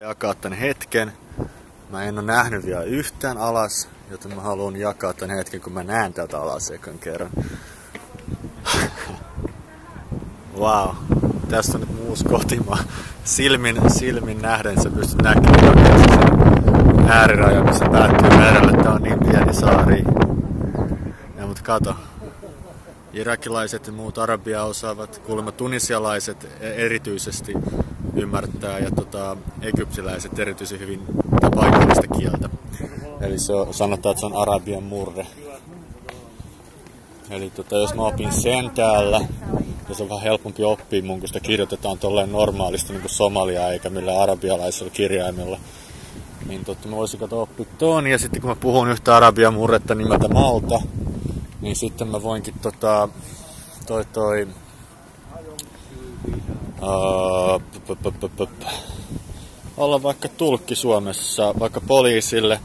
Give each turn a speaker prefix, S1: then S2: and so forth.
S1: Jakaa tän hetken. Mä en oo nähnyt vielä yhtään alas, joten mä haluan jakaa tän hetken, kun mä näen täältä alas ekan kerran. Wow. Tässä on nyt muus kotimaa. Silmin nähden sä pystyt näkemään sen ääriraja, missä päättyy merelle. Tää on niin pieni saari. Ja mut kato. Irakilaiset ja muut arabia osaavat, kuulemma tunisialaiset erityisesti ymmärtää ja egyptiläiset erityisen hyvin paikallista kieltä. Eli sanotaan, että se on arabian murre. Eli jos mä opin sen täällä, ja se on vähän helpompi oppia mun, kun sitä kirjoitetaan tolleen normaalisti niin kuin somaliaa eikä millään arabialaisella kirjaimella. Niin mä voisin oppia ton, ja sitten kun mä puhun yhtä arabian murretta nimeltä Malta, niin sitten mä voinkin olla vaikka tulkki Suomessa, vaikka poliisille,